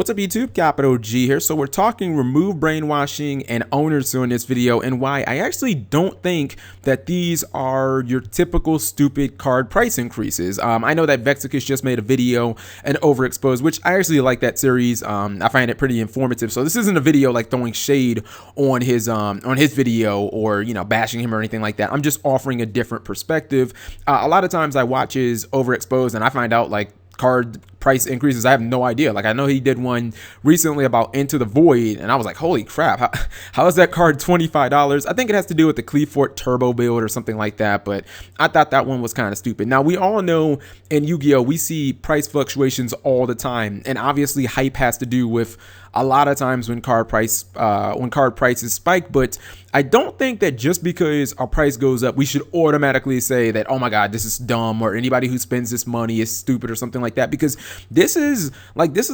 What's up YouTube, Capital G here. So we're talking remove brainwashing and owners in this video, and why I actually don't think that these are your typical stupid card price increases. I know that Vexicus just made a video and overexposed, which I actually like that series. I find it pretty informative. So this isn't a video like throwing shade on his video or, you know, bashing him or anything like that. I'm just offering a different perspective. A lot of times I watch his overexposed and I find out like card price increases I have no idea. Like, I know he did one recently about Into the Void, and I was like, holy crap, how is that card $25? I think it has to do with the Cleefort Turbo build or something like that, but I thought that one was kind of stupid. Now, we all know in Yu-Gi-Oh! We see price fluctuations all the time, and obviously hype has to do with a lot of times when card prices spike, but I don't think that just because our price goes up, we should automatically say that, oh my God, this is dumb, or anybody who spends this money is stupid or something like that, because this is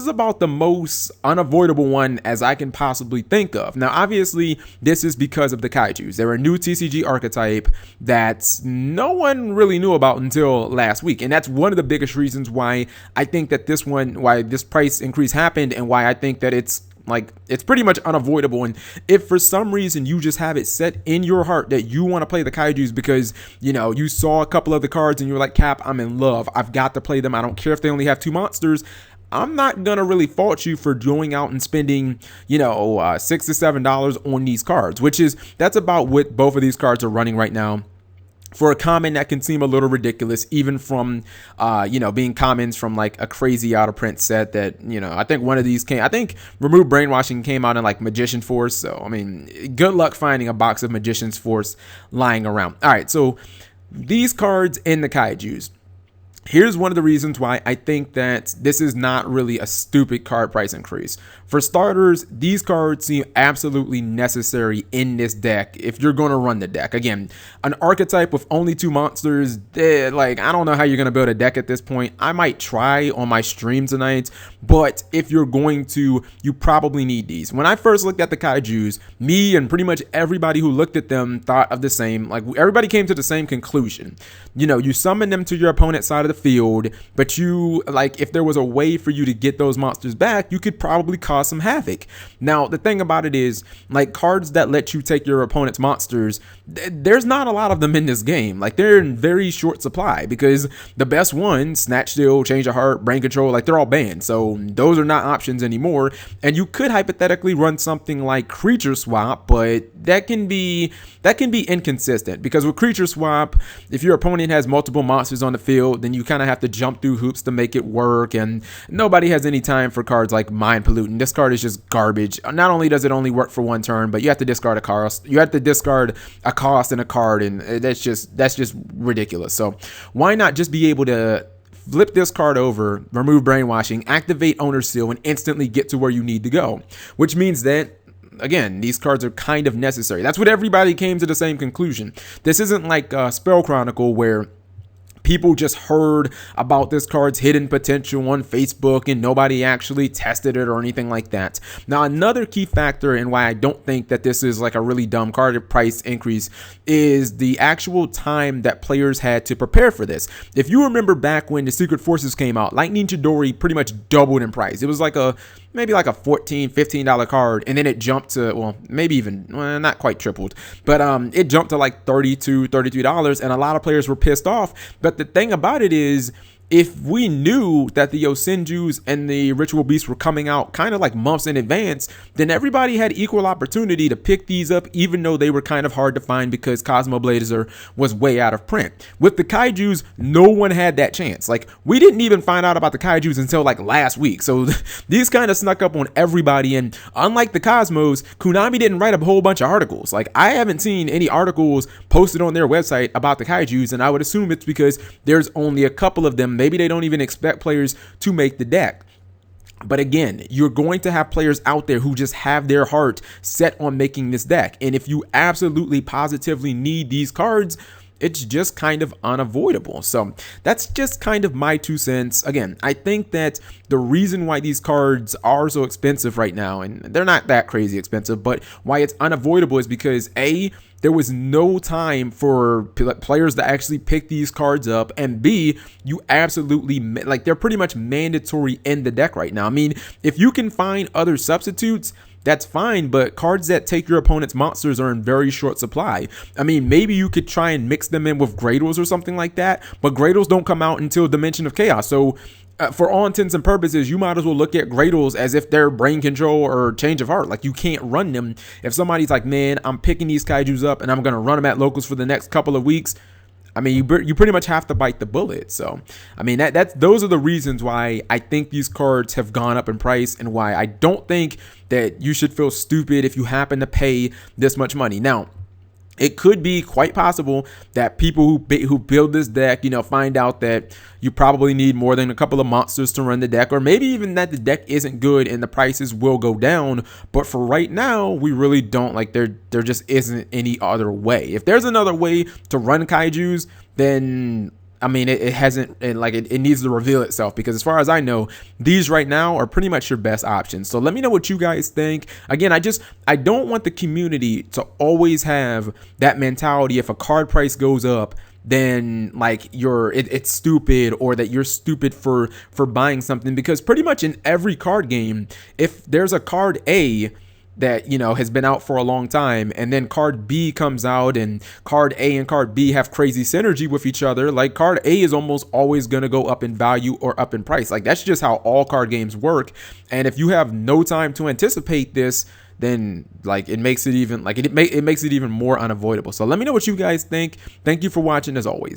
about the most unavoidable one as I can possibly think of. Now, obviously, this is because of the kaijus. They're a new TCG archetype that no one really knew about until last week, and that's one of the biggest reasons why I think that why this price increase happened, and why I think that it's pretty much unavoidable. And if for some reason you just have it set in your heart that you want to play the kaijus because, you know, you saw a couple of the cards and you're like, Cap, I'm in love, I've got to play them, I don't care if they only have 2 monsters, I'm not gonna really fault you for going out and spending, you know, $6 to $7 on these cards, that's about what both of these cards are running right now. For a common, that can seem a little ridiculous, even from, you know, being commons from like a crazy out of print set that, you know, I think one of these I think Remove Brainwashing came out in like Magician's Force. So, I mean, good luck finding a box of Magician's Force lying around. All right, so these cards in the kaijus. Here's one of the reasons why I think that this is not really a stupid card price increase. For starters, these cards seem absolutely necessary in this deck if you're going to run the deck. Again, an archetype with only 2 monsters, like, I don't know how you're going to build a deck at this point. I might try on my stream tonight, but if you're going to, you probably need these. When I first looked at the kaijus, me and pretty much everybody who looked at them thought of the same, like, everybody came to the same conclusion. You know, you summon them to your opponent's side of the field, but you, like, if there was a way for you to get those monsters back, you could probably cause some havoc. Now, the thing about it is, like, cards that let you take your opponent's monsters, there's not a lot of them in this game. Like, they're in very short supply, because the best ones, Snatch Steal, Change of Heart, Brain Control, like, they're all banned, so those are not options anymore. And you could hypothetically run something like Creature Swap, but that can be inconsistent, because with Creature Swap, if your opponent has multiple monsters on the field, then you kind of have to jump through hoops to make it work, and nobody has any time for cards like Mind Pollutant. This card is just garbage. Not only does it only work for 1 turn, but you have to discard a cost. You have to discard a cost and a card, and that's just ridiculous. So why not just be able to flip this card over, remove brainwashing, activate Owner's Seal, and instantly get to where you need to go? Which means that, again, these cards are kind of necessary. That's what everybody came to the same conclusion. This isn't like Spell Chronicle, where people just heard about this card's hidden potential on Facebook and nobody actually tested it or anything like that. Now, another key factor in why I don't think that this is like a really dumb card price increase is the actual time that players had to prepare for this. If you remember back when the Secret Forces came out, Lightning Chidori pretty much doubled in price. It was like maybe like a $14, $15 card, and then it jumped to, well, maybe even, well, not quite tripled, but it jumped to like $32, $33, and a lot of players were pissed off. But the thing about it is, if we knew that the Yosenjus and the Ritual Beasts were coming out kind of like months in advance, then everybody had equal opportunity to pick these up, even though they were kind of hard to find because Cosmo Blazer was way out of print. With the kaijus, no one had that chance. Like, we didn't even find out about the kaijus until like last week. So these kind of snuck up on everybody. And unlike the Cosmos, Konami didn't write a whole bunch of articles. Like, I haven't seen any articles posted on their website about the kaijus, and I would assume it's because there's only a couple of them. Maybe they don't even expect players to make the deck. But again, you're going to have players out there who just have their heart set on making this deck. And if you absolutely positively need these cards, it's just kind of unavoidable. So that's just kind of my 2 cents. Again, I think that the reason why these cards are so expensive right now, and they're not that crazy expensive, but why it's unavoidable is because A, there was no time for players to actually pick these cards up, and B, you absolutely, like, they're pretty much mandatory in the deck right now. I mean, if you can find other substitutes, that's fine, but cards that take your opponent's monsters are in very short supply. I mean, maybe you could try and mix them in with Gradles or something like that, but Gradles don't come out until Dimension of Chaos. So for all intents and purposes, you might as well look at Gradles as if they're Brain Control or Change of Heart. Like, you can't run them. If somebody's like, man, I'm picking these kaijus up and I'm going to run them at locals for the next couple of weeks, I mean, you pretty much have to bite the bullet. So, I mean, those are the reasons why I think these cards have gone up in price, and why I don't think that you should feel stupid if you happen to pay this much money. Now, it could be quite possible that people who build this deck, you know, find out that you probably need more than a couple of monsters to run the deck, or maybe even that the deck isn't good and the prices will go down. But for right now, we really don't, like, there just isn't any other way. If there's another way to run kaijus, then I mean, it needs to reveal itself, because as far as I know, these right now are pretty much your best options. So let me know what you guys think. Again, I don't want the community to always have that mentality. If a card price goes up, then like it's stupid, or that you're stupid for buying something, because pretty much in every card game, if there's a card A that, you know, has been out for a long time, and then card B comes out, and card A and card B have crazy synergy with each other, like, card A is almost always going to go up in value or up in price. Like, that's just how all card games work. And if you have no time to anticipate this, then like it makes it even more unavoidable. So let me know what you guys think. Thank you for watching, as always.